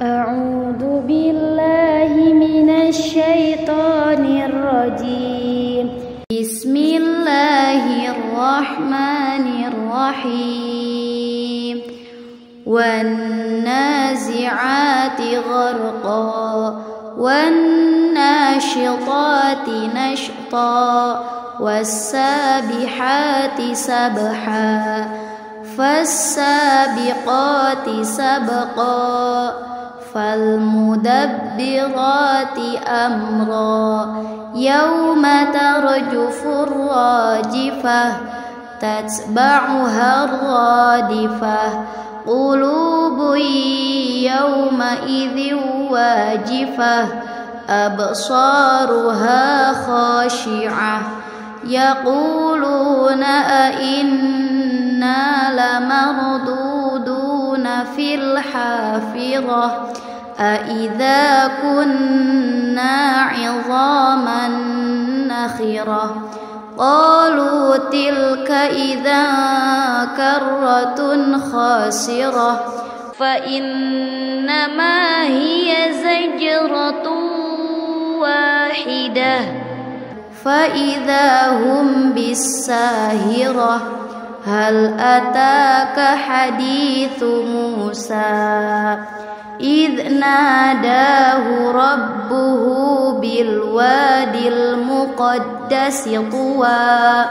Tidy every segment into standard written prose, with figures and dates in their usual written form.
أعوذ بالله من الشيطان الرجيم. بسم الله الرحمن الرحيم. والنازعات غرقا والناشطات نشطا والسابحات سبحا فالسابقات سبقا فالمدبرات أمرا يوم ترجف الراجفة تتبعها الرادفة قلوب يومئذ واجفة أبصارها خاشعة يقولون أئنا لمردودون في الحافرة أئذا كنا عظاما نخرة قالوا تلك إذا كرة خاسرة فإنما هي زجرة واحدة فإذا هم بالساهرة هل أتاك حديث موسى إذ ناداه ربه بالوادي المقدس طوى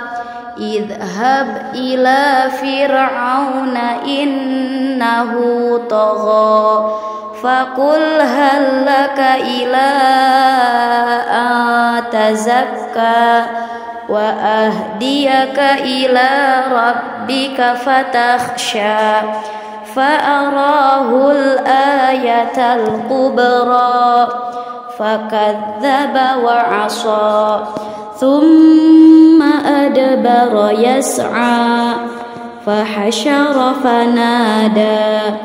اذهب إلى فرعون إنه طغى فقل هل لك إلى أن تزكى وأهديك إلى ربك فتخشى فأراه الآية الكبرى فكذب وعصى ثم أدبر يسعى فحشر فنادى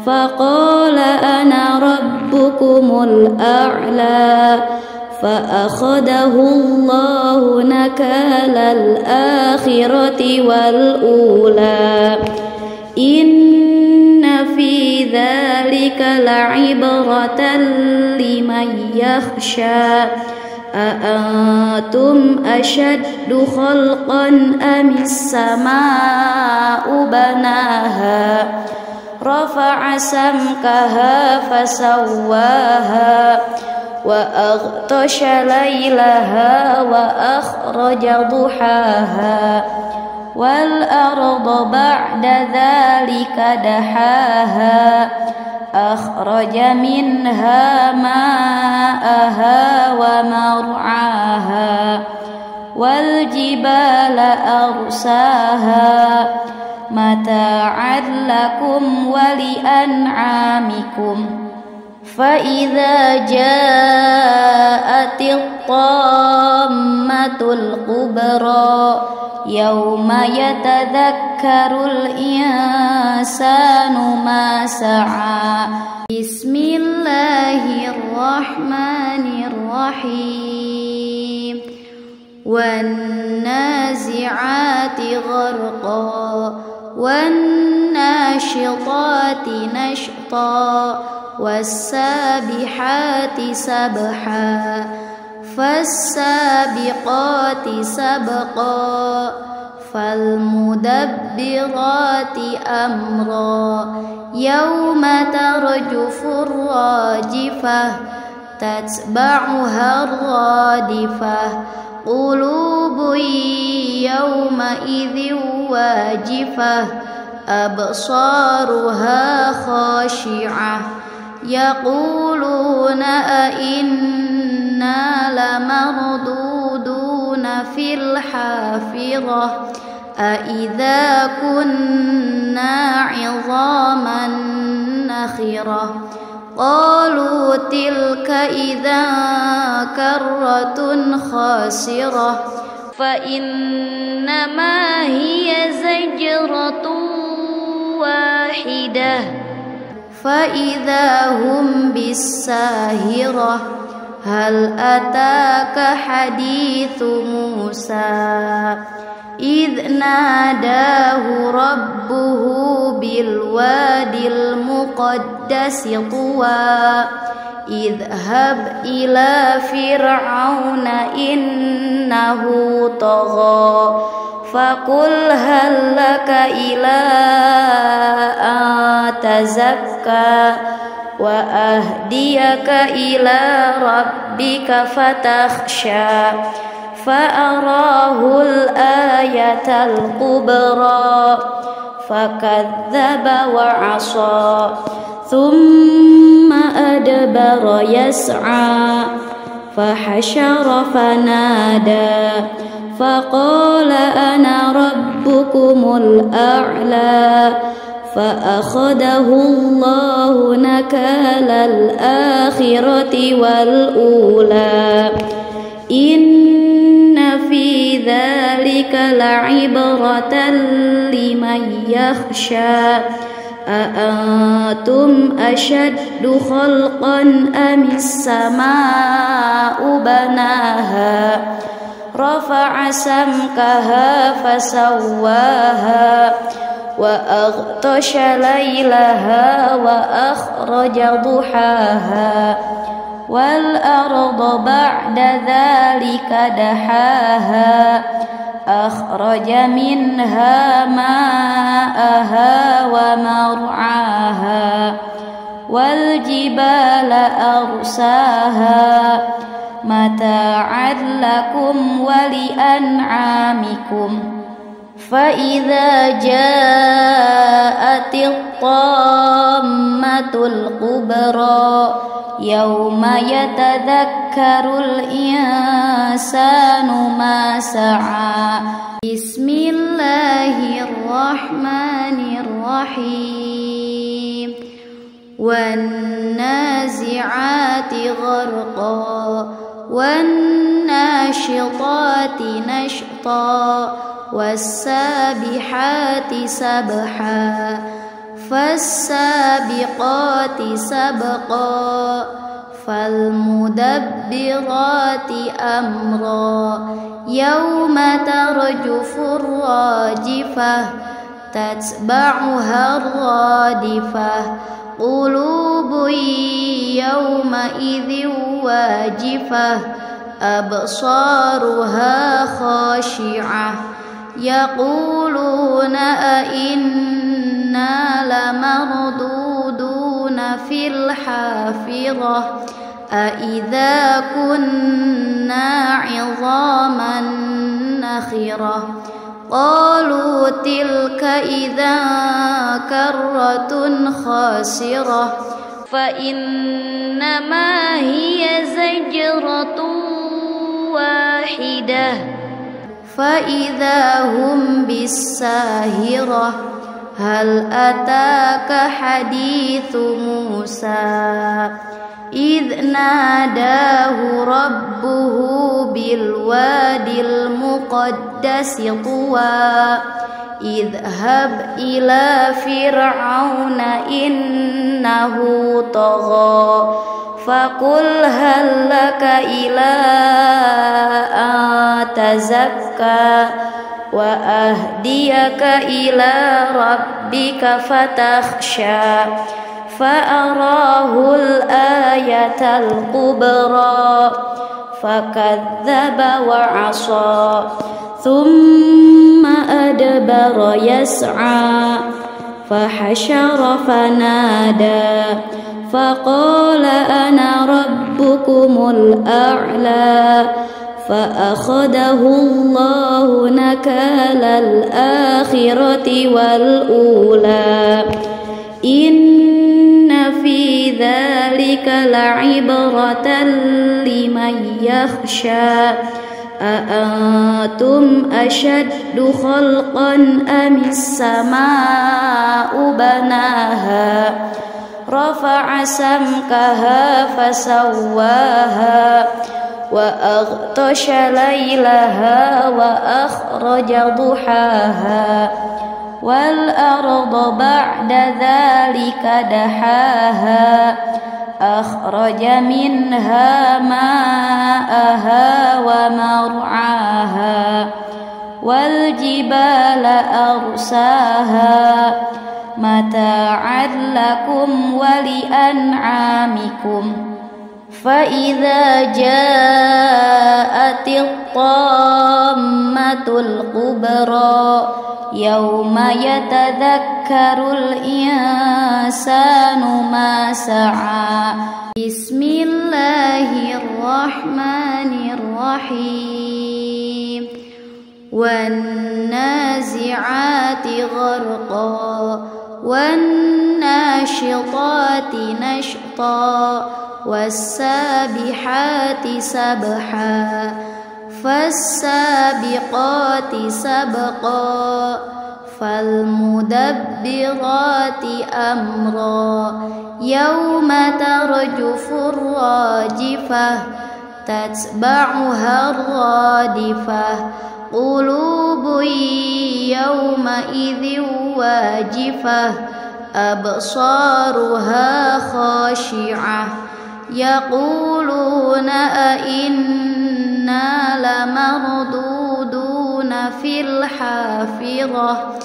فقال أنا ربكم الأعلى فأخذه الله نكال الآخرة والأولى إن في ذلك لعبرة لمن يخشى أأنتم أشد خلقا أم السماء بناها رفع سمكها فسواها وأغطش ليلها وأخرج ضحاها والأرض بعد ذلك دحاها أخرج منها ماءها ومرعاها والجبال أرساها متاعا لكم ولأنعامكم فإذا جاءت الطامة الكبرى يوم يتذكر الإنسان ما سعى بسم الله الرحمن الرحيم. والنازعات غرقا والناشطات نشطا والسابحات سبحا فالسابقات سبقا فالمدبرات أمرا يوم ترجف الراجفة تتبعها الرادفة قلوب يومئذ واجفة أبصارها خاشعة يقولون أئنا لمردودون في الحافرة أئذا كنا عظاما نخرة قالوا تلك إذا كرة خاسرة فإنما هي زجرة واحدة فإذا هم بالساهرة هل أتاك حديث موسى إذ ناداه ربه بالوادي المقدس طوى اذهب إلى فرعون إنه طغى فقل هل لك إلى أن تزكى وأهديك إلى ربك فتخشى فأراه الآية الكبرى فكذب وعصى ثم أدبر يسعى فحشر فنادى فقال أنا ربكم الأعلى فأخذه الله نكال الآخرة والأولى إن في ذلك لعبرة لمن يخشى أأنتم أشد خلقا أم السماء بناها رفع سمكها فسواها وأغطش ليلها وأخرج ضحاها والأرض بعد ذلك دحاها أخرج منها ماءها ومرعاها والجبال أرساها متاعا لكم ولأنعامكم فإذا جاءت الطامة الكبرى يوم يتذكر الإنسان ما سعى بسم الله الرحمن الرحيم والنازعات غرقا والناشطات نشطا والسابحات سبحا فالسابقات سبقا فالمدبرات أمرا يوم ترجف الراجفة تتبعها الرادفة قلوب يومئذ واجفة أبصارها خاشعة يقولون أئنا لمردودون في الحافرة أئذا كنا عظاما نخرة قالوا تلك إذا كرة خاسرة فإنما هي زجرة واحدة فإذا هم بالساهرة هل أتاك حديث موسى إذ ناداه ربه بالوادي المقدس طوى اذهب إلى فرعون إنه طغى فقل هل لك إلى أن تزكى وأهديك إلى ربك فتخشى فأراه الآية الكبرى فكذب وعصى ثم أدبر يسعى فحشر فنادى فقال أنا ربكم الأعلى فأخذه الله نكال الآخرة والأولى إن في ذلك لعبرة لمن يخشى أأنتم أشد خلقا أم السماء بناها رفع سمكها فسواها وأغطش ليلها وأخرج ضحاها والأرض بعد ذلك دحاها أخرج منها ماءها ومرعاها والجبال أرساها متاعا لكم ولأنعامكم. فإذا جاءت الطامة الكبرى يوم يتذكر الإنسان ما سعى. بسم الله الرحمن الرحيم. والنازعات غرقا والناشطات نشطا والسابحات سبحا فالسابقات سبقا فالمدبرات أمرا يوم ترجف الراجفة تتبعها الرادفة قلوب يومئذ واجفة أبصارها خاشعة يقولون أئنا لمردودون في الحافرة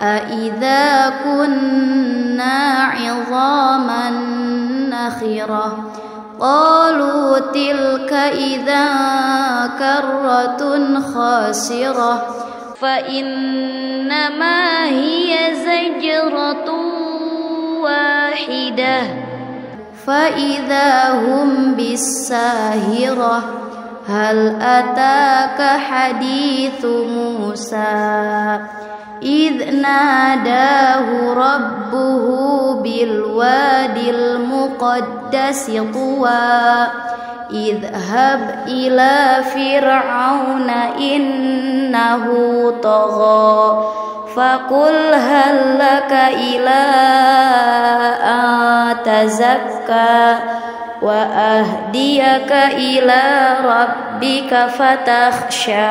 أئذا كنا عظاما نخرة قالوا تلك إذا كرة خاسرة فإنما هي زجرة واحدة فإذا هم بالساهرة هل أتاك حديث موسى إذ ناداه ربه بالوادي المقدس طوى اذهب إلى فرعون إنه طغى فقل هل لك إلى أن تزكى وأهديك إلى ربك فتخشى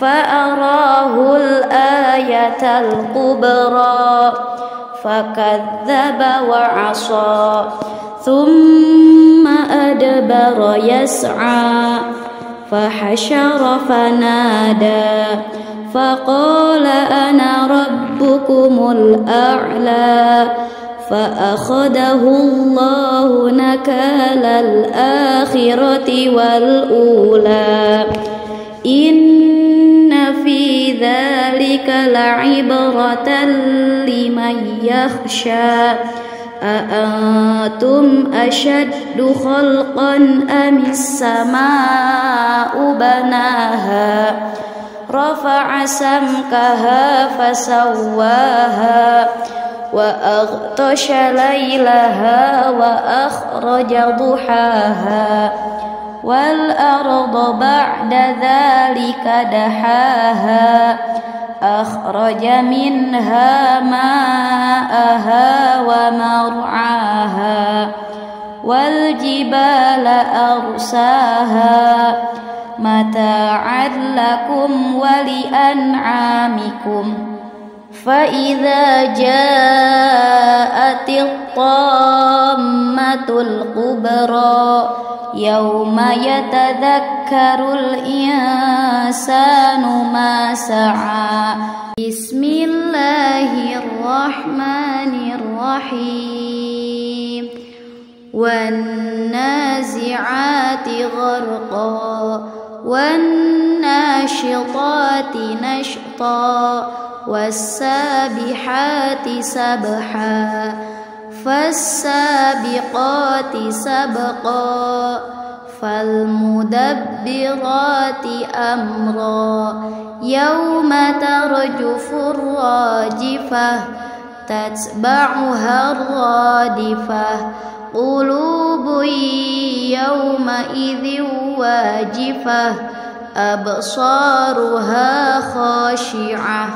فأراه الآية الكبرى فكذب وعصى ثم أدبر يسعى فحشر فنادى فقال أنا ربكم الأعلى فأخذه الله نكال الآخرة والأولى إن في ذلك لعبرة لمن يخشى أأنتم أشد خلقا أم السماء بناها رفع سمكها فسواها وأغطش ليلها وأخرج ضحاها والأرض بعد ذلك دحاها أخرج منها ماءها ومرعاها والجبال أرساها متاعا لكم ولأنعامكم. فإذا جاءت الطامة الكبرى يوم يتذكر الإنسان ما سعى. بسم الله الرحمن الرحيم. والنازعات غرقا والناشطات نشطا والسابحات سبحا فالسابقات سبقا فالمدبرات أمرا يوم ترجف الراجفة تتبعها الرادفة قلوب يومئذ واجفة أبصارها خاشعة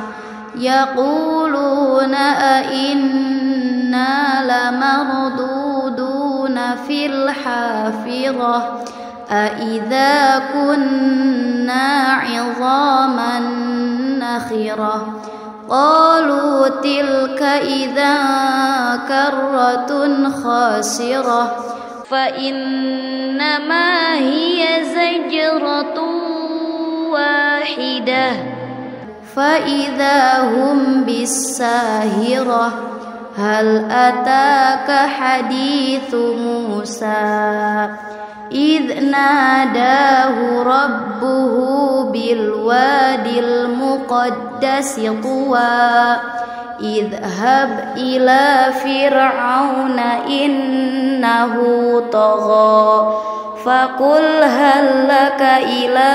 يقولون أئنا لمردودون في الحافرة أئذا كنا عظاما نخرة قالوا تلك إذا كرة خاسرة فإنما هي زجرة واحدة فإذا هم بالساهرة هل أتاك حديث موسى إذ ناداه ربه بالوادي المقدس طوى اذهب إلى فرعون إنه طغى فقل هل لك إلى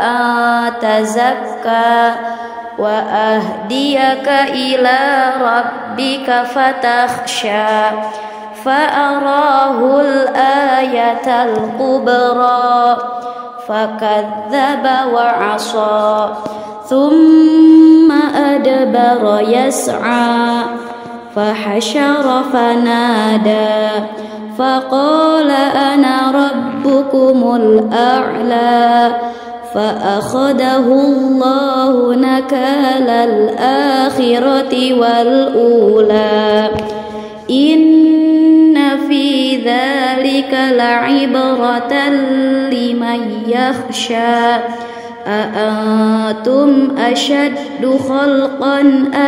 أن تزكى وأهديك إلى ربك فتخشى فأراه الآية الكبرى فكذب وعصى ثم أدبر يسعى فحشر فنادى فقال أنا ربكم الأعلى فأخذه الله نكال الآخرة والأولى إن في ذلك لعبرة لمن يخشى أأنتم أشد خلقا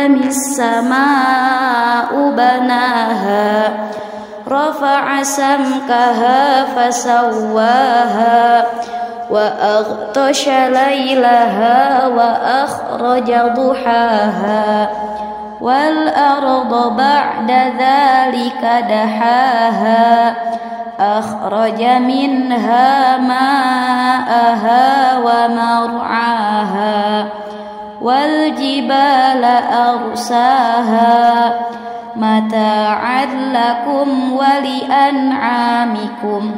أم السماء بناها رفع سمكها فسواها وأغطش ليلها وأخرج ضحاها والأرض بعد ذلك دحاها أخرج منها ماءها ومرعاها والجبال أرساها متاعا لكم ولأنعامكم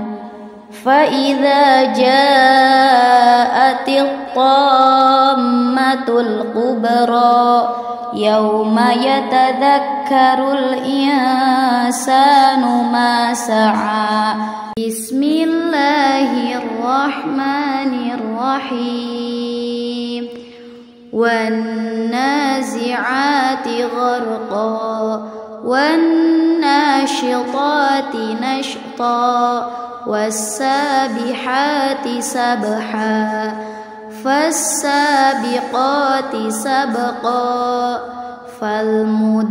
فإذا جاءت الطامة الكبرى يوم يتذكر الإنسان ما سعى بسم الله الرحمن الرحيم والنازعات غرقا والناشطات نشطا والسابحات سبحا فالسابقات سبقا فالمدبرات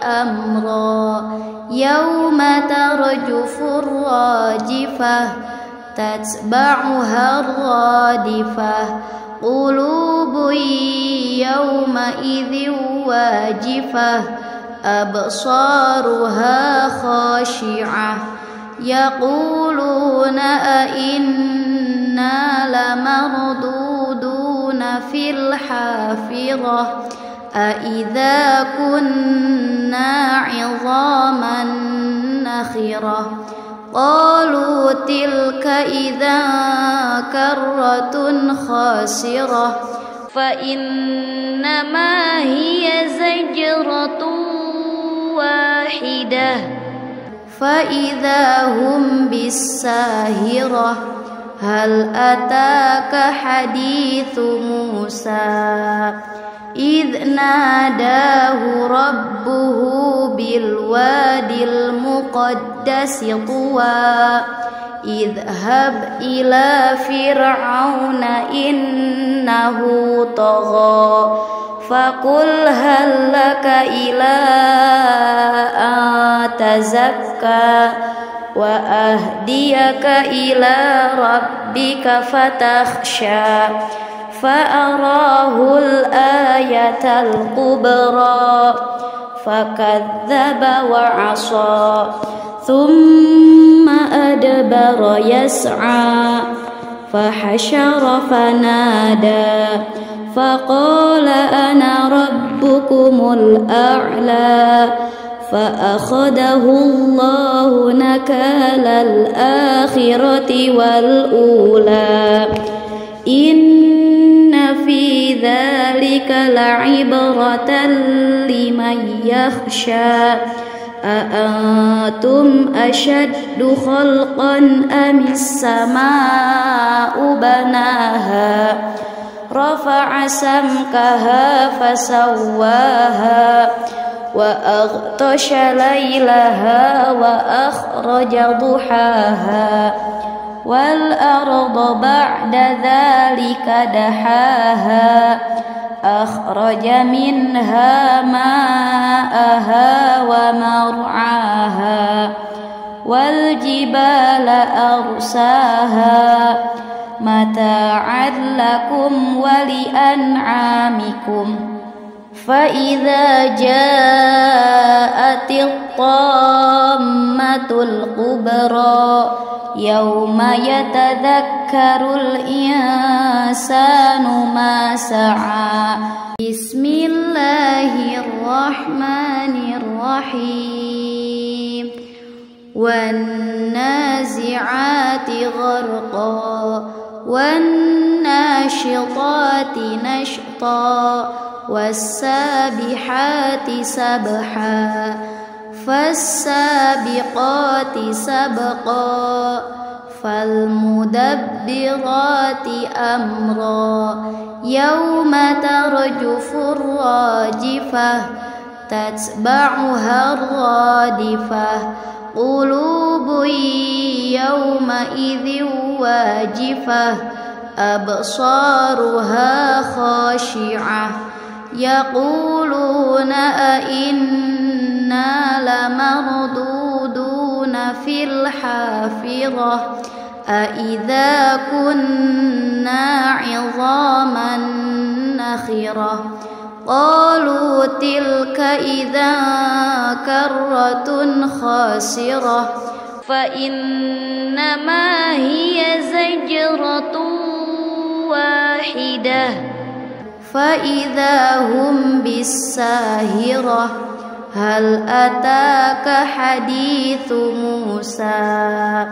أمرا يوم ترجف الراجفة تتبعها الرادفة قلوب يومئذ واجفة أبصارها خاشعة يقولون أئنا لمردودون في الحافرة أئذا كنا عظاما نخرة قالوا تلك إذا كرة خاسرة فإنما هي زجرة واحدة فإذا هم بالساهرة هل أتاك حديث موسى إذ ناداه ربه بالوادي المقدس طوى اذهب إلى فرعون إنه طغى فقل هل لك إلى أن تزكى وأهديك إلى ربك فتخشى فأراه الآية الكبرى فكذب وعصى ثم أدبر يسعى فحشر فنادى فقال أنا ربكم الأعلى فأخذه الله نكال الآخرة والأولى إن في ذلك لعبرة لمن يخشى أأنتم أشد خلقا أم السماء بناها رفع سمكها فسواها وأغطش ليلها وأخرج ضحاها والأرض بعد ذلك دحاها أخرج منها ماءها ومرعاها والجبال أرساها متاعا لكم ولأنعامكم فإذا جاءت الطامة الكبرى يوم يتذكر الإنسان ما سعى. بسم الله الرحمن الرحيم. والنازعات غرقا والناشطات نشطا والسابحات سبحا فالسابقات سبقا فالمدبرات أمرا يوم ترجف الراجفة تتبعها الرادفة قلوب يومئذ واجفة أبصارها خاشعة يقولون أئنا لمردودون في الحافرة أئذا كنا عظاما نخرة قالوا تلك إذا كرة خاسرة فإنما هي زجرة واحدة فإذا هم بالساهرة هل أتاك حديث موسى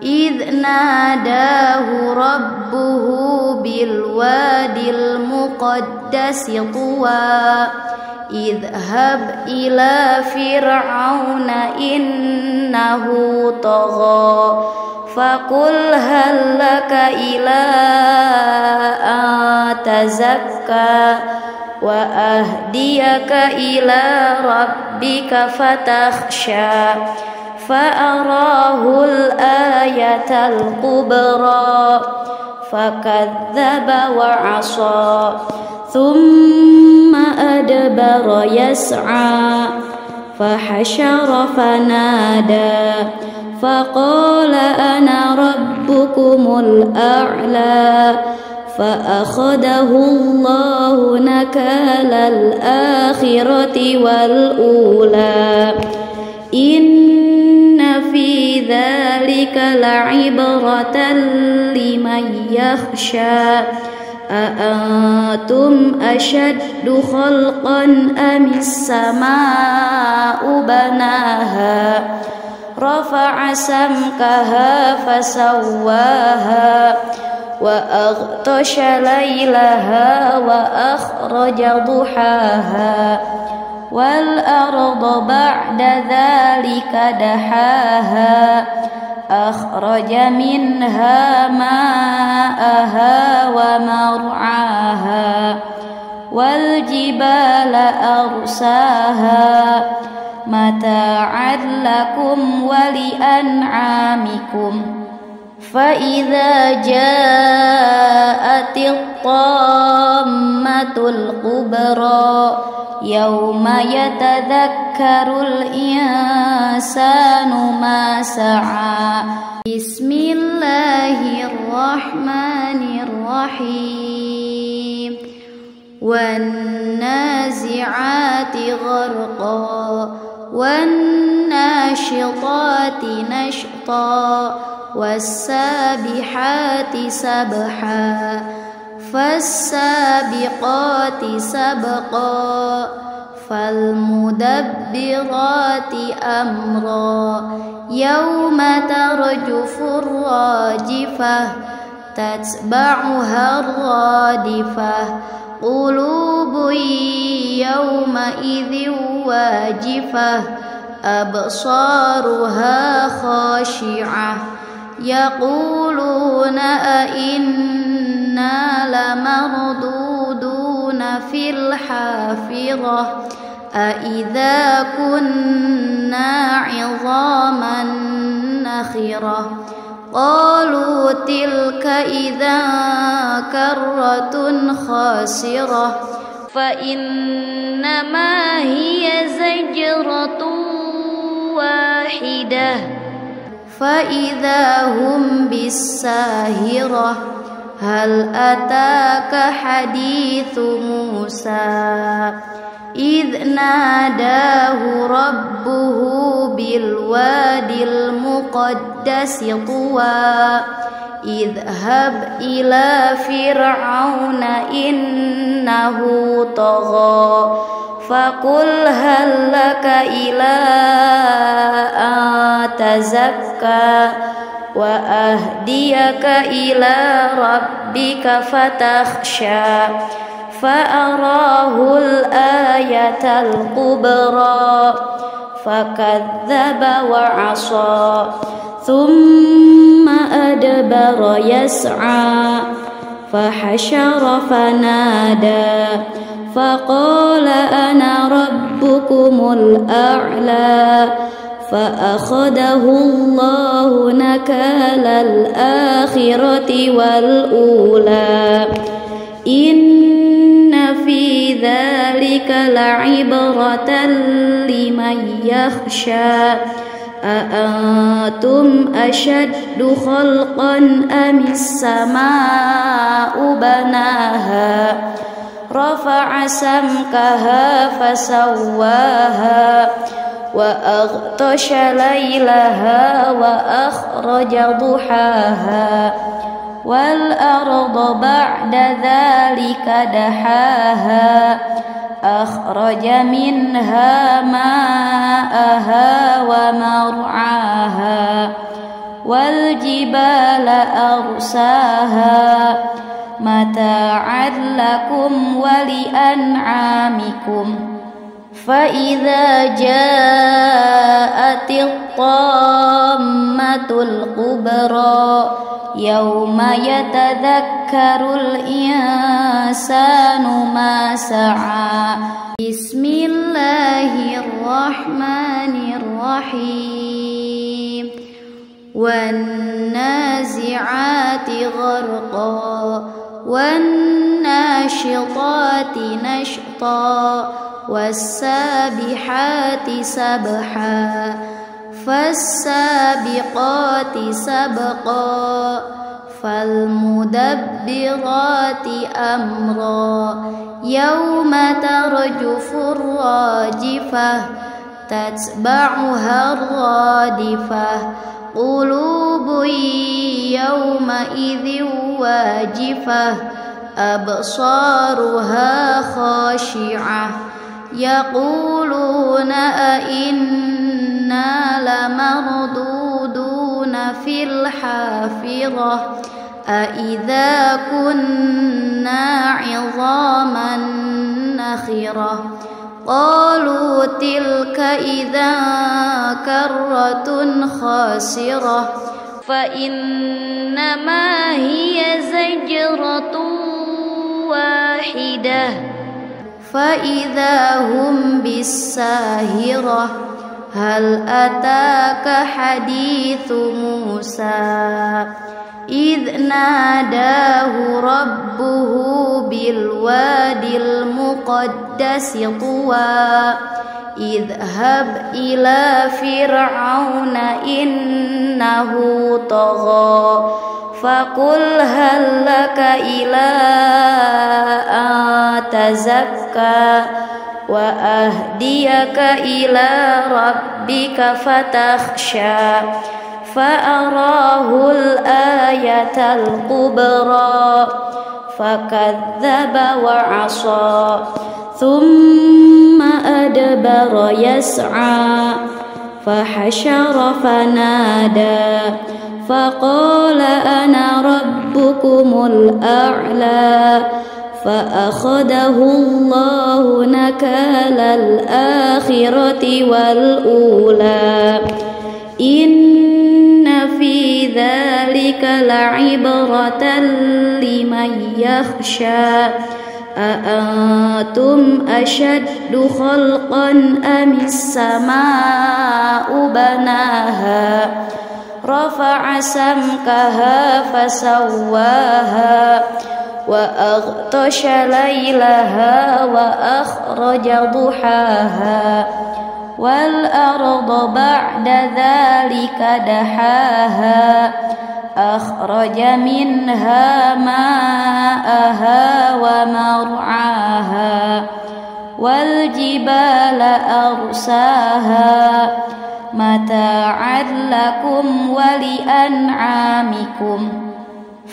إذ ناداه ربه بالوادي المقدس طوى اذهب إلى فرعون إنه طغى فقل هل لك إلى أن تزكى وأهديك إلى ربك فتخشى فأراه الآية الكبرى فكذب وعصى ثم أدبر يسعى فحشر فنادى فقال أنا ربكم الأعلى فأخذه الله نكال الآخرة والأولى إن في ذلك لعبرة لمن يخشى أأنتم أشد خلقا أم السماء بناها رفع سمكها فسواها وأغطش ليلها وأخرج ضحاها والأرض بعد ذلك دحاها أخرج منها ماءها ومرعاها والجبال أرساها متاعا لكم ولأنعامكم فإذا جاءت الطامة الكبرى يوم يتذكر الإنسان ما سعى. بسم الله الرحمن الرحيم. والنازعات غرقا والناشطات نشطا والسابحات سبحا فالسابقات سبقا فالمدبرات أمرا يوم ترجف الراجفة تتبعها الرادفة قلوب يومئذ واجفة أبصارها خاشعة يقولون أئنا لمردودون في الحافرة أئذا كنا عظاما نخرة قالوا تلك إذا كرة خاسرة فإنما هي زجرة واحدة فإذا هم بالساهرة هل أتاك حديث موسى إذ ناداه ربه بالوادي المقدس طوى اذهب إلى فرعون إنه طغى فقل هل لك إلى أن تزكى وأهديك إلى ربك فتخشى فأراه الآية الكبرى فكذب وعصى ثم أدبر يسعى فحشر فنادى فقال أنا ربكم الأعلى فأخذه الله نكال الآخرة والأولى إن في ذلك لعبرة لمن يخشى أأنتم أشد خلقا أم السماء بناها رفع سمكها فسواها وأغطش ليلها وأخرج ضحاها والأرض بعد ذلك دحاها أخرج منها ماءها ومرعاها والجبال أرساها متاعا لكم ولأنعامكم فإذا جاءت الطامة الكبرى يوم يتذكر الإنسان ما سعى بسم الله الرحمن الرحيم والنازعات غرقا والناشطات نشطا والسابحات سبحا فالسابقات سبقا فالمدبرات أمرا يوم ترجف الراجفة تتبعها الرادفة قلوب يومئذ واجفة أبصارها خاشعة يقولون أئنا لمردودون في الحافرة أئذا كنا عظاما نخرة قالوا تلك إذا كرة خاسرة فإنما هي زجرة واحدة فإذا هم بالساهرة هل أتاك حديث موسى إذ ناداه ربه بالوادي المقدس طوى اذهب إلى فرعون إنه طغى فقل هل لك إلى أن تزكى وأهديك إلى ربك فتخشى فأراه الآية الكبرى فكذب وعصى ثم أدبر يسعى فحشر فنادى فقال أنا ربكم الأعلى فأخذه الله نكال الآخرة والأولى إن في ذلك لعبرة لمن يخشى أأنتم أشد خلقا أم السماء بناها رفع سمكها فسواها وأغطش ليلها وأخرج ضحاها والأرض بعد ذلك دحاها أخرج منها ماءها ومرعاها والجبال أرساها متاعا لكم ولأنعامكم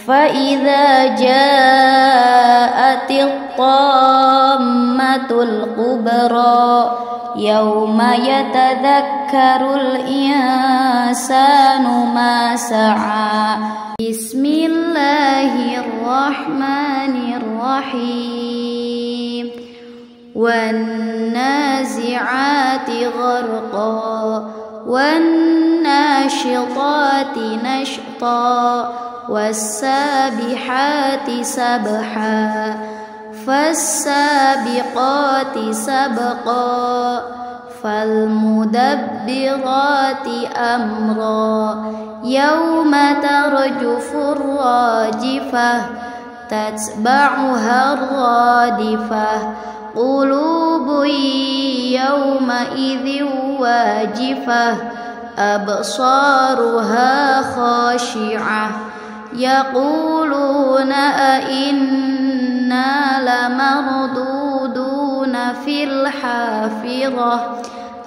فإذا جاءت الطامة الكبرى يوم يتذكر الإنسان ما سعى. بسم الله الرحمن الرحيم. والنازعات غرقا والناشطات نشطا والسابحات سبحا فالسابقات سبقا فالمدبرات أمرا يوم ترجف الراجفة تتبعها الرادفة قلوب يومئذ واجفة أبصارها خاشعة يقولون أئنا لمردودون في الحافرة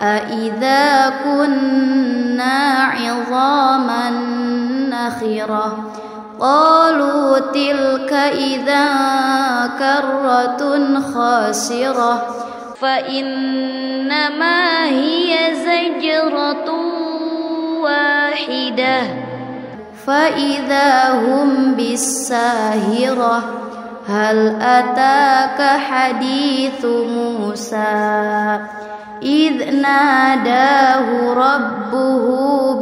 أئذا كنا عظاما نخرة قالوا تلك إذا كرة خاسرة فإنما هي زجرة واحدة فإذا هم بالساهرة هل أتاك حديث موسى إذ ناداه ربه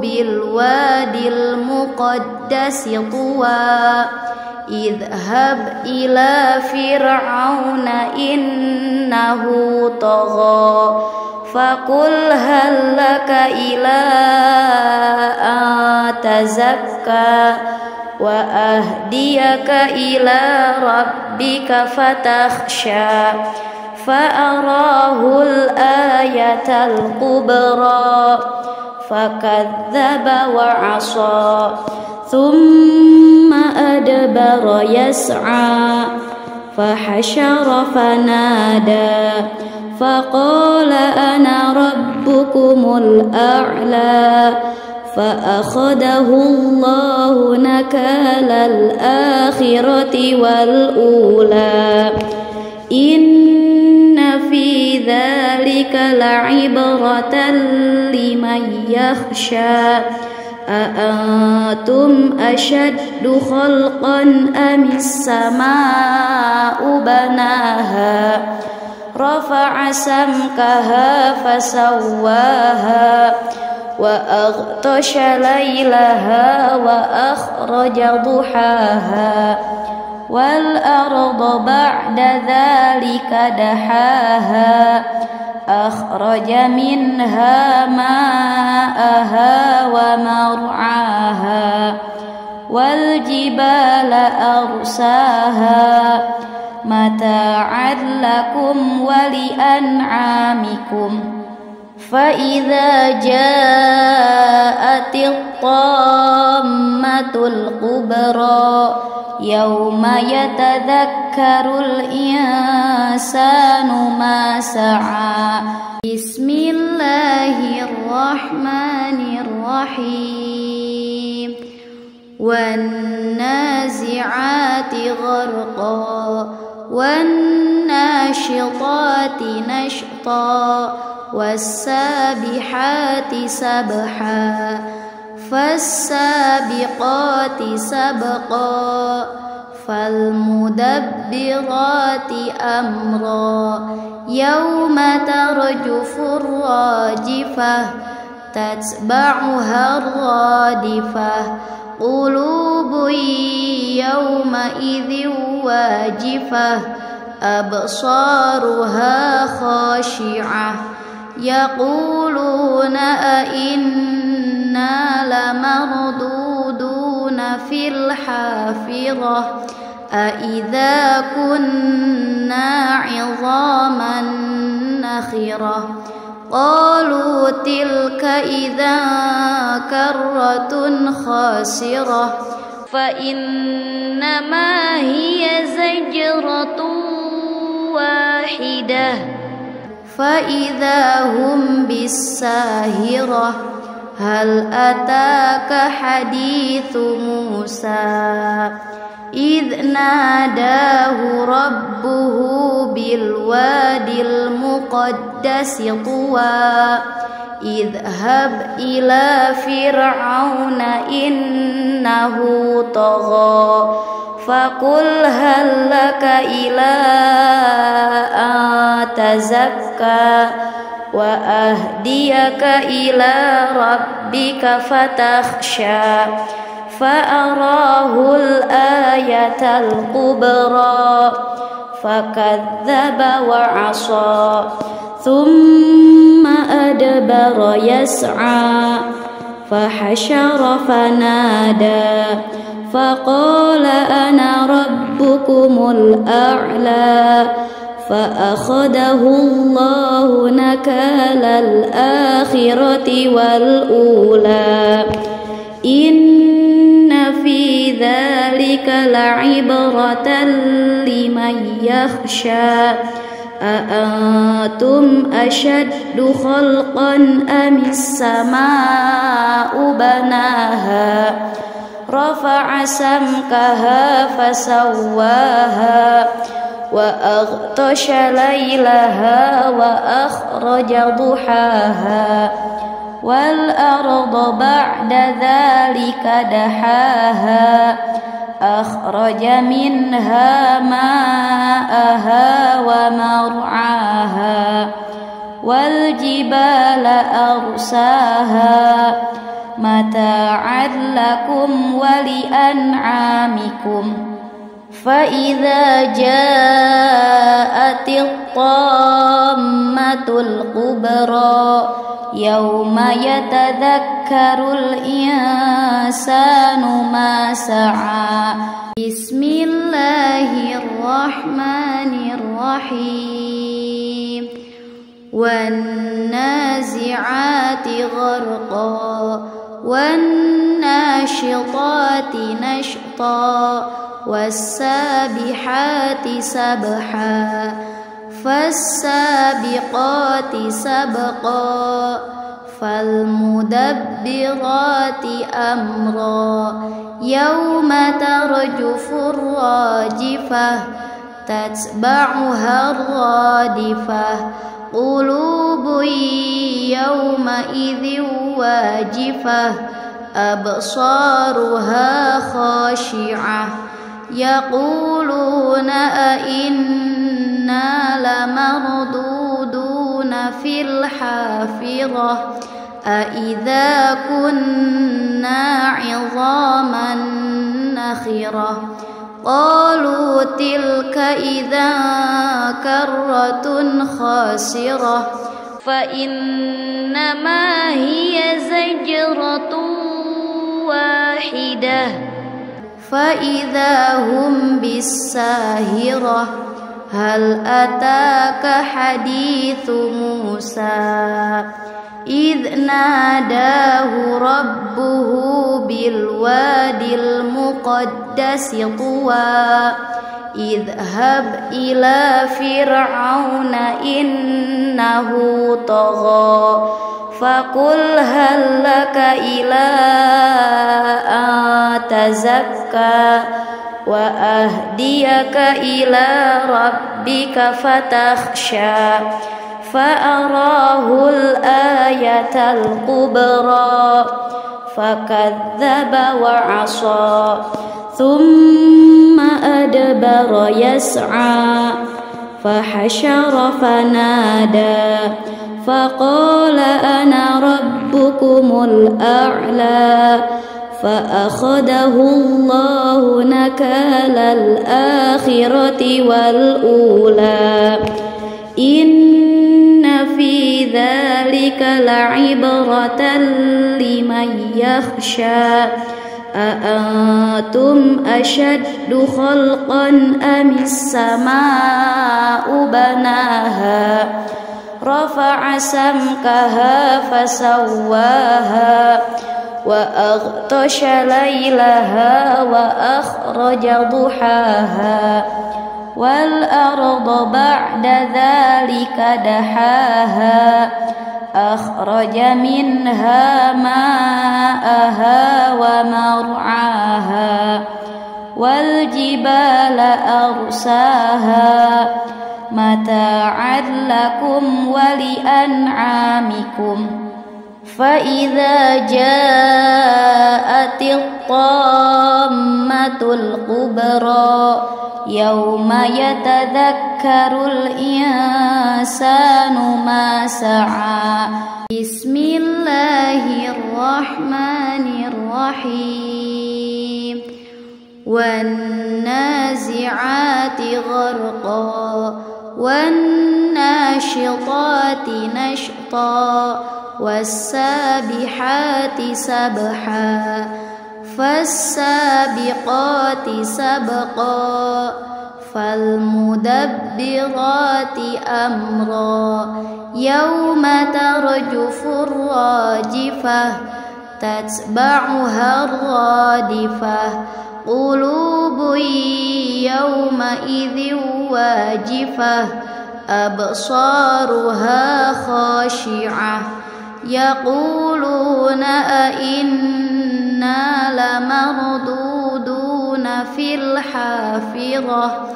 بالوادي المقدس طوى اذهب إلى فرعون إنه طغى فقل هل لك إلى أن تزكى وأهديك إلى ربك فتخشى فأراه الآية الكبرى فكذب وعصى ثم أدبر يسعى فحشر فنادى فقال أنا ربكم الأعلى فأخذه الله نكال الآخرة والأولى إن في ذلك لعبرة لمن يخشى أأنتم أشد خلقا أم السماء بناها رفع سمكها فسواها وأغطش ليلها وأخرج ضحاها والأرض بعد ذلك دحاها أخرج منها ماءها ومرعاها والجبال أرساها متاعا لكم ولأنعامكم فإذا جاءت الطامة الكبرى يوم يتذكر الإنسان ما سعى. بسم الله الرحمن الرحيم. والنازعات غرقا والناشطات نشطا والسابحات سبحا فالسابقات سبقا فالمدبرات أمرا يوم ترجف الراجفة تتبعها الرادفة قلوب يومئذ واجفة أبصارها خاشعة يقولون أئنا لمردودون في الحافرة أإذا كنا عظاما نخرة قالوا تلك إذا كرة خاسرة فإنما هي زجرة واحدة فإذا هم بالساهرة هل أتاك حديث موسى إذ ناداه ربه بالوادي المقدس طوى اذهب إلى فرعون إنه طغى فقل هل لك إلى أن تزكى وأهديك إلى ربك فتخشى فأراه الآية الكبرى فكذب وعصى ثم أدبر يسعى فحشر فنادى فقال أنا ربكم الأعلى فأخذه الله نكال الآخرة والأولى إن في ذلك لعبرة لمن يخشى أأنتم أشد خلقا أم السماء بناها رفع سمكها فسواها وأغطش ليلها وأخرج ضحاها والأرض بعد ذلك دحاها أخرج منها ماءها ومرعاها والجبال أرساها متاعا لكم ولأنعامكم فإذا جاءت الطامة الكبرى يوم يتذكر الإنسان ما سعى بسم الله الرحمن الرحيم والنازعات غرقا والناشطات نشطا والسابحات سبحا فالسابقات سبقا فالمدبرات أمرا يوم ترجف الراجفة تتبعها الرادفة قلوب يومئذ واجفة أبصارها خاشعة يقولون أئنا لمردودون في الحافرة أئذا كنا عظاما نخرة قالوا تلك إذا كرة خاسرة فإنما هي زجرة واحدة فإذا هم بالساهرة هل أتاك حديث موسى إذ ناداه ربه بالوادي المقدس طوى اذهب إلى فرعون إنه طغى فقل هل لك إلى أن تزكى وأهديك إلى ربك فتخشى فأراه الآية الكبرى فكذب وعصى ثم أدبر يسعى فحشر فنادى فقال أنا ربكم الأعلى فأخذه الله نكال الآخرة والأولى إن في ذلك لعبرة لمن يخشى أأنتم أشد خلقا أم السماء بناها رفع سمكها فسواها وأغطش ليلها وأخرج ضحاها والأرض بعد ذلك دحاها أخرج منها ماءها ومرعاها والجبال أرساها متاعا لكم ولأنعامكم فإذا جاءت الطامة الكبرى يوم يتذكر الإنسان ما سعى. بسم الله الرحمن الرحيم. والنازعات غرقا والناشطات نشطا والسابحات سبحا فالسابقات سبقا فالمدبرات أمرا يوم ترجف الراجفة تتبعها الرادفة قلوب يومئذ واجفة أبصارها خاشعة يقولون أئنا لمردودون في الحافرة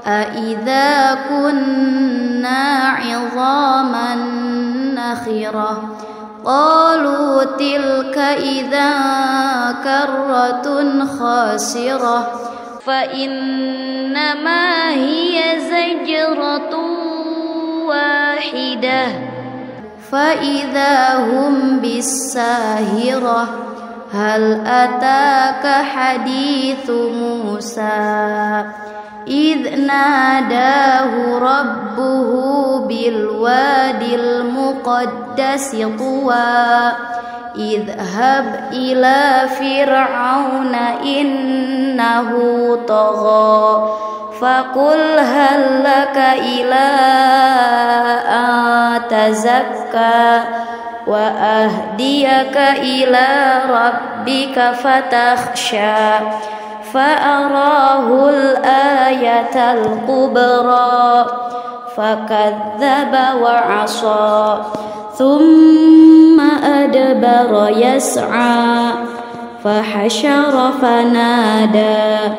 أئذا كنا عظاما نخرة قالوا تلك إذا كرة خاسرة فإنما هي زجرة واحدة فإذا هم بالساهرة هل أتاك حديث موسى إذ ناداه ربه بالوادي المقدس طوى اذهب إلى فرعون إنه طغى فقل هل لك إلى أن تزكى وأهديك إلى ربك فتخشى فأراه الآية الكبرى فكذب وعصى ثم أدبر يسعى فحشر فنادى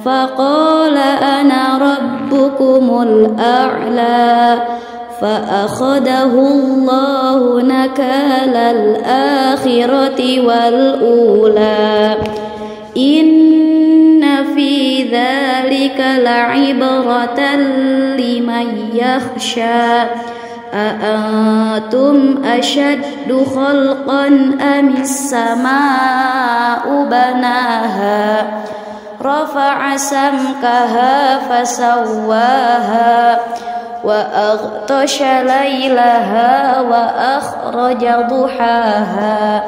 فقال أنا ربكم الأعلى فأخذه الله نكال الآخرة والأولى إن في ذلك لعبرة لمن يخشى أأنتم أشد خلقا أم السماء بناها رفع سمكها فسواها وأغطش ليلها وأخرج ضحاها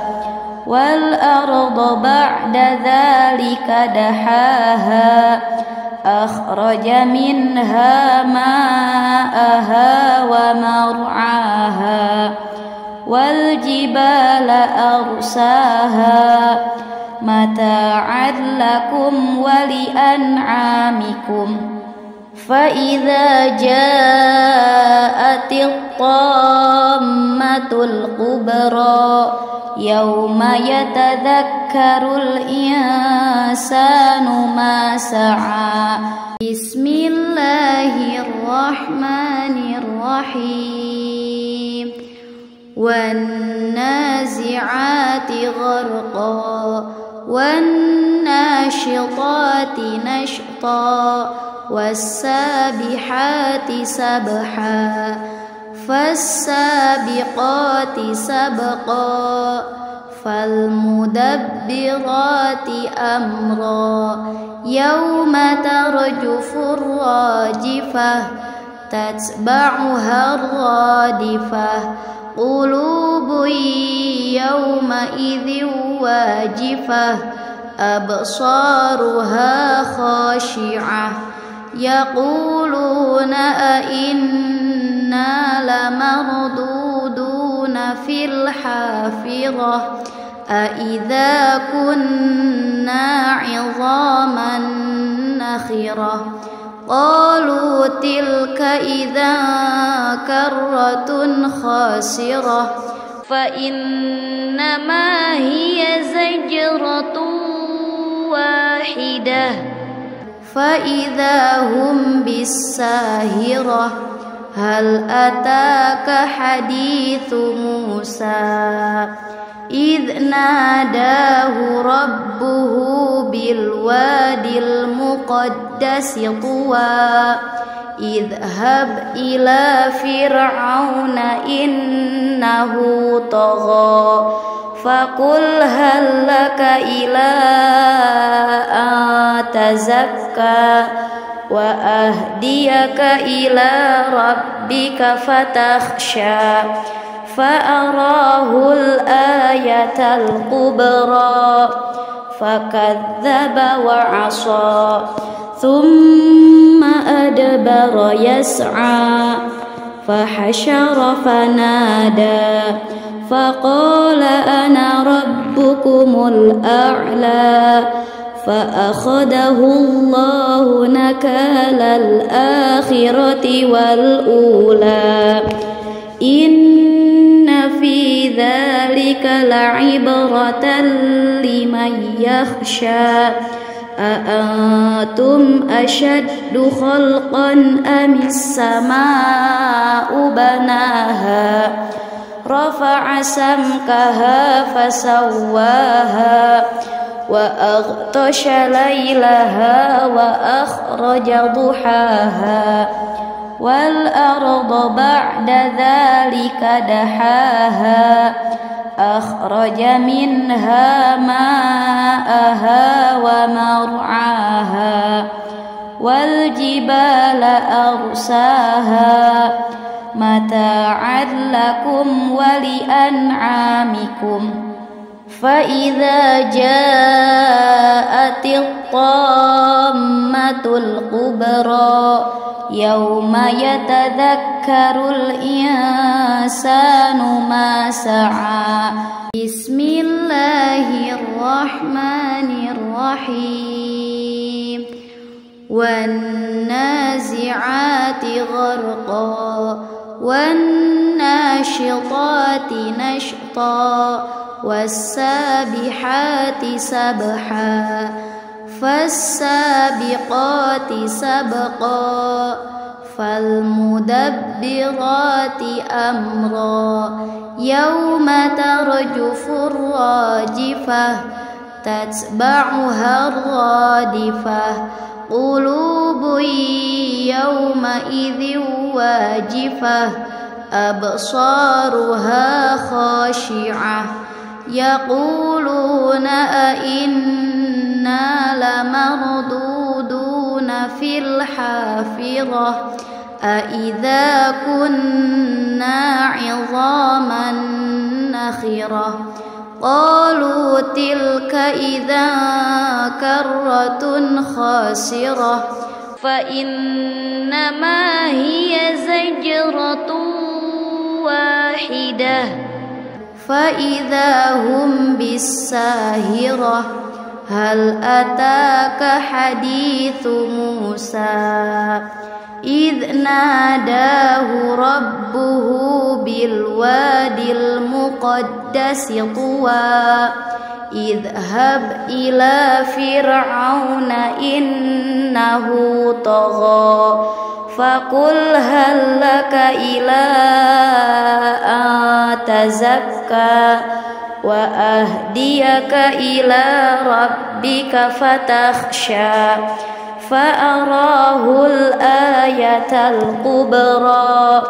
والأرض بعد ذلك دحاها أخرج منها ماءها ومرعاها والجبال أرساها متاعا لكم ولأنعامكم فإذا جاءت الطامة الكبرى يوم يتذكر الإنسان ما سعى. بسم الله الرحمن الرحيم. والنازعات غرقا والناشطات نشطا والسابحات سبحا فالسابقات سبقا فالمدبرات أمرا يوم ترجف الراجفة تتبعها الرادفة قلوب يومئذ واجفة أبصارها خاشعة يقولون أئنا لمردودون في الحافرة أئذا كنا عظاما نخرة قالوا تلك إذا كرة خاسرة فإنما هي زجرة واحدة فإذا هم بالساهرة هل أتاك حديث موسى إذ ناداه ربه بالوادي المقدس طوى اذهب إلى فرعون إنه طغى فقل هل لك إلى أن تزكى وأهديك إلى ربك فتخشى فأراه الآية الكبرى فكذب وعصى ثم أدبر يسعى فحشر فنادى فقال أنا ربكم الأعلى فأخذه الله نكال الآخرة والأولى إن في ذلك لعبرة لمن يخشى أأنتم أشد خلقا أم السماء بناها رفع سمكها فسواها وأغطش ليلها وأخرج ضحاها والأرض بعد ذلك دحاها أخرج منها ماءها ومرعاها والجبال أرساها متاعا لكم ولأنعامكم فإذا جاءت الطامة الكبرى يوم يتذكر الإنسان ما سعى بسم الله الرحمن الرحيم والنازعات غرقا والناشطات نشطا والسابحات سبحا فالسابقات سبقا فالمدبرات أمرا يوم ترجف الراجفة تتبعها الرادفة قلوب يومئذ واجفة أبصارها خاشعة يقولون أئنا لمردودون في الحافرة أئذا كنا عظاما نخرة قالوا تلك إذا كرة خاسرة فإنما هي زجرة واحدة فإذا هم بالساهرة هل أتاك حديث موسى إذ ناداه ربه بالوادي المقدس طوى اذهب إلى فرعون إنه طغى فقل هل لك إلى أن تزكى وأهديك إلى ربك فتخشى فأراه الآية الكبرى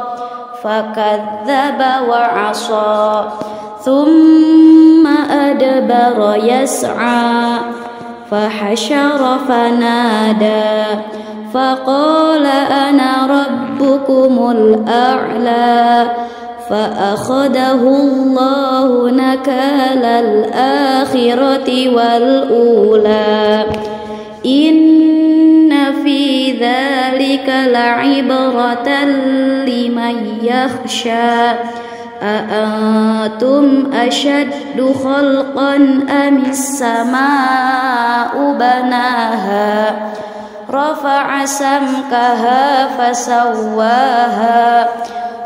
فكذب وعصى ثم أدبر يسعى فحشر فنادى فقال أنا ربكم الأعلى فأخذه الله نكال الآخرة والأولى إن في ذلك لعبرة لمن يخشى أأنتم أشد خلقا أم السماء بناها رفع سمكها فسواها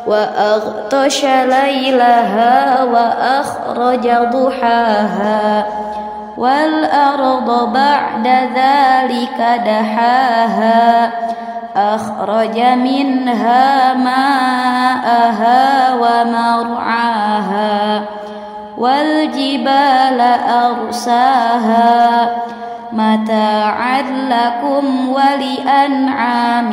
وأغطش ليلها وأخرج ضحاها والأرض بعد ذلك دحاها أخرج منها ماءها ومرعاها والجبال أرساها متاعا لكم ولأنعامكم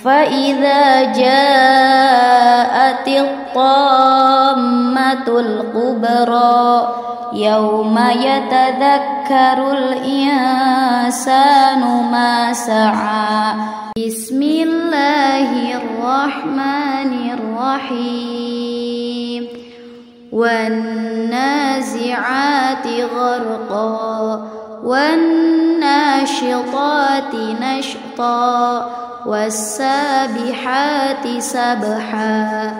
فإذا جاءت الطامة الكبرى يوم يتذكر الإنسان ما سعى بسم الله الرحمن الرحيم والنازعات غرقا والناشطات نشطا والسابحات سبحا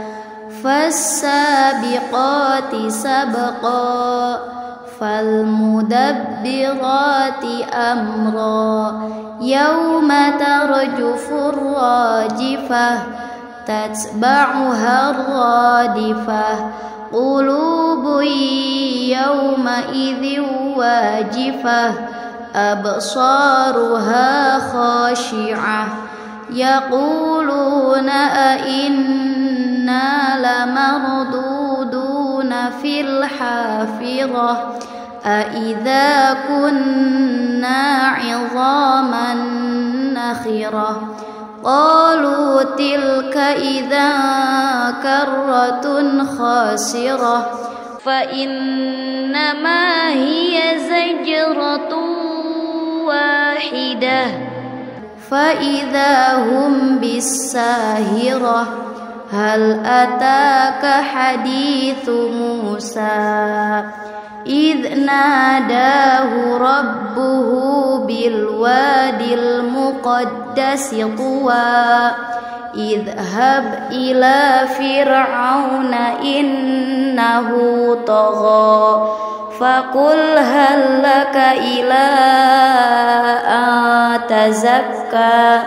فالسابقات سبقا فالمدبرات أمرا يوم ترجف الراجفة تتبعها الرادفة قلوب يومئذ واجفة أبصارها خاشعة يقولون أئنا لمردودون في الحافرة أئذا كنا عظاما نخرة قالوا تلك إذا كرة خاسرة فإنما هي زجرة واحدة فإذا هم بالساهرة هل أتاك حديث موسى إذ ناداه ربه بالوادي المقدس طوى اذهب إلى فرعون إنه طغى فقل هل لك إلى أن تزكى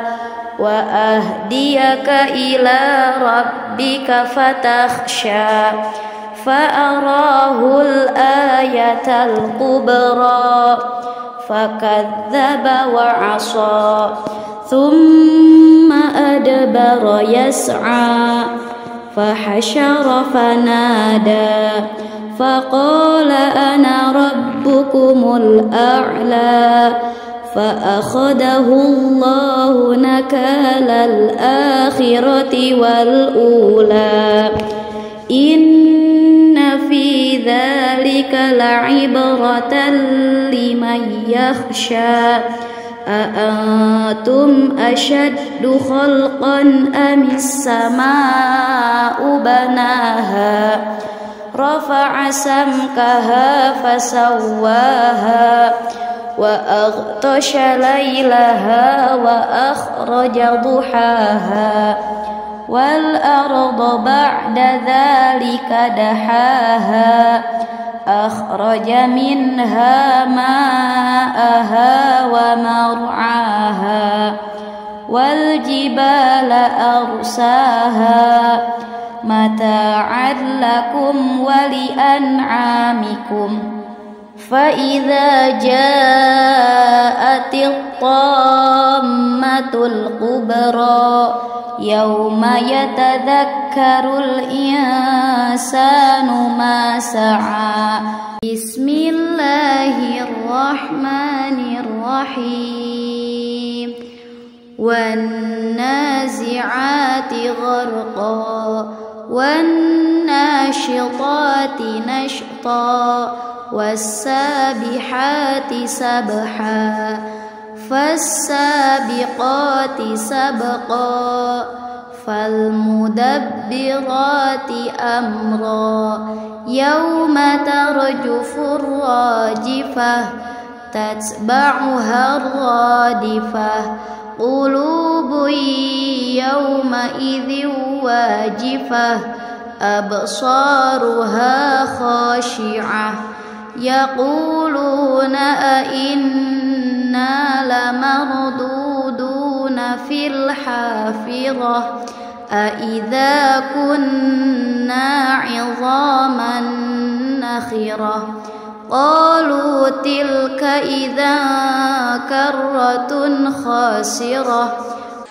وأهديك إلى ربك فتخشى فأراه الآية الكبرى فكذب وعصى ثم أدبر يسعى فحشر فنادى فقال أنا ربكم الأعلى فأخذه الله نكال الآخرة والأولى إن في ذلك لعبرة لمن يخشى أأنتم أشد خلقا أم السماء بناها رفع سمكها فسواها وأغطش ليلها وأخرج ضحاها والأرض بعد ذلك دحاها أخرج منها ماءها ومرعاها والجبال أرساها متاعا لكم ولأنعامكم فإذا جاءت الطامة الكبرى يوم يتذكر الإنسان ما سعى بسم الله الرحمن الرحيم والنازعات غرقا والناشطات نشطا والسابحات سبحا فالسابقات سبقا فالمدبرات أمرا يوم ترجف الراجفة تتبعها الرادفة قلوب يومئذ واجفة أبصارها خاشعة يقولون أئنا لمردودون في الحافرة أئذا كنا عظاما نخرة قالوا تلك إذا كرة خاسرة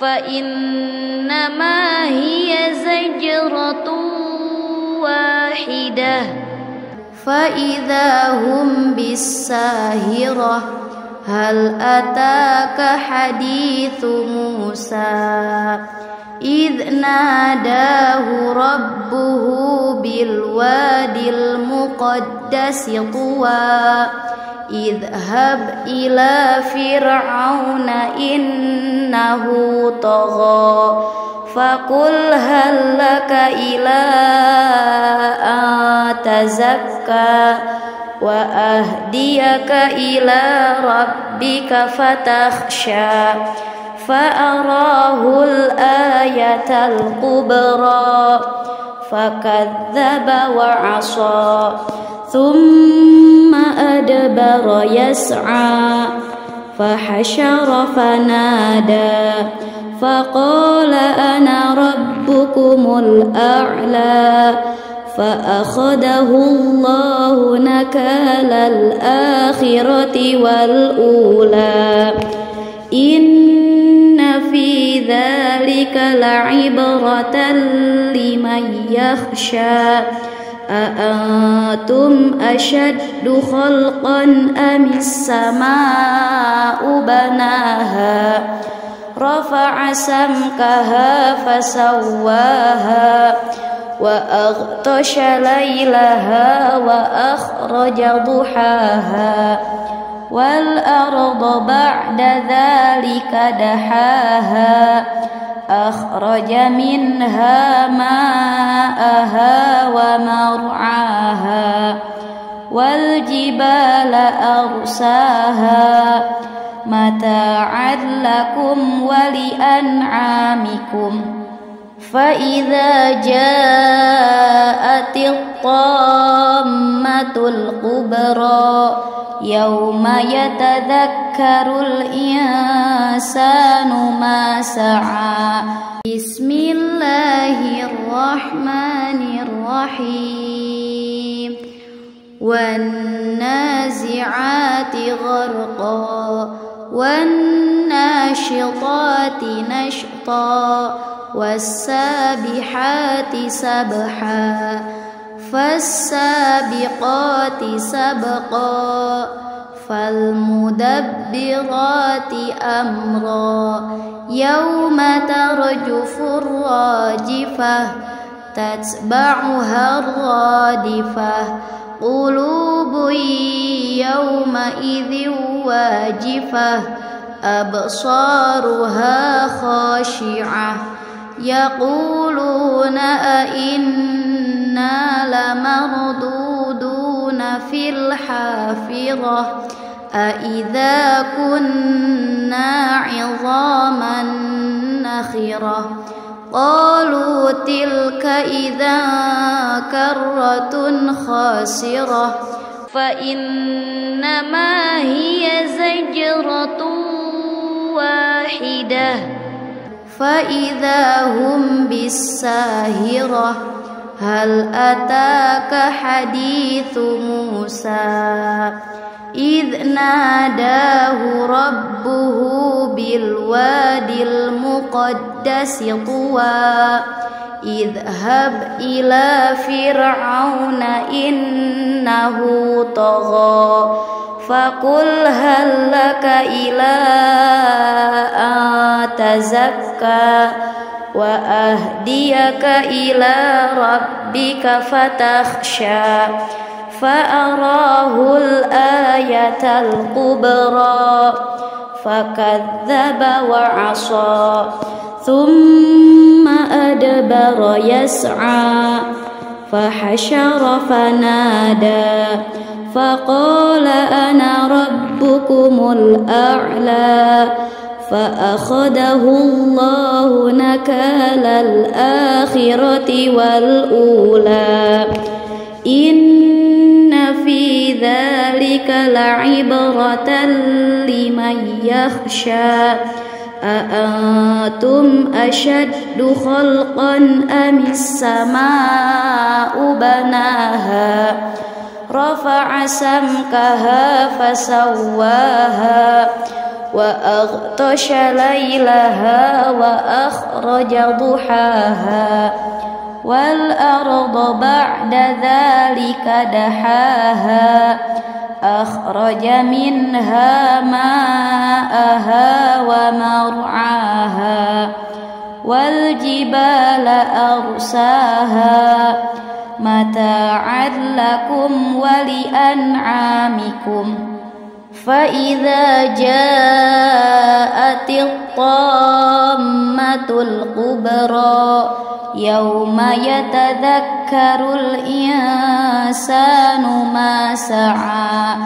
فإنما هي زجرة واحدة فإذا هم بالساهرة هل أتاك حديث موسى إذ ناداه ربه بالوادي المقدس طوى اذهب إلى فرعون إنه طغى فقل هل لك إلى أن تزكى وأهديك إلى ربك فتخشى فأراه الآية الكبرى فكذب وعصى ثم أدبر يسعى فحشر فنادى فقال أنا ربكم الأعلى فأخذه الله نكال الآخرة والأولى إن في ذلك لعبرة لمن يخشى أأنتم أشد خلقا أم السماء بناها رفع سمكها فسواها وأغطش ليلها وأخرج ضحاها والأرض بعد ذلك دحاها أخرج منها ماءها ومرعاها والجبال أرساها متاعا لكم ولأنعامكم فإذا جاءت الطامة الكبرى يوم يتذكر الإنسان ما سعى بسم الله الرحمن الرحيم والنازعات غرقا والناشطات نشطا والسابحات سبحا فالسابقات سبقا فالمدبرات أمرا يوم ترجف الراجفة تتبعها الرادفة قلوب يومئذ واجفة أبصارها خاشعة يقولون أئنا لمردودون في الحافرة أئذا كنا عظاما نخرة قالوا تلك إذا كرة خاسرة فإنما هي زجرة واحدة فإذا هم بالساهرة هل أتاك حديث موسى إذ ناداه ربه بالوادي المقدس طوى اذهب إلى فرعون إنه طغى فقل هل لك إلى أن تزكى وأهديك إلى ربك فتخشى فأراه الآية الكبرى فكذب وعصى ثم أدبر يسعى فحشر فنادى فقال أنا ربكم الأعلى فأخذه الله نكال الآخرة والأولى إن في ذلك لعبرة لمن يخشى أأنتم أشد خلقا أم السماء بناها رفع سمكها فسواها وأغطش ليلها وأخرج ضحاها والأرض بعد ذلك دحاها أخرج منها ماءها ومرعاها والجبال أرساها متاعا لكم ولأنعامكم فإذا جاءت الطامة الكبرى يوم يتذكر الإنسان ما سعى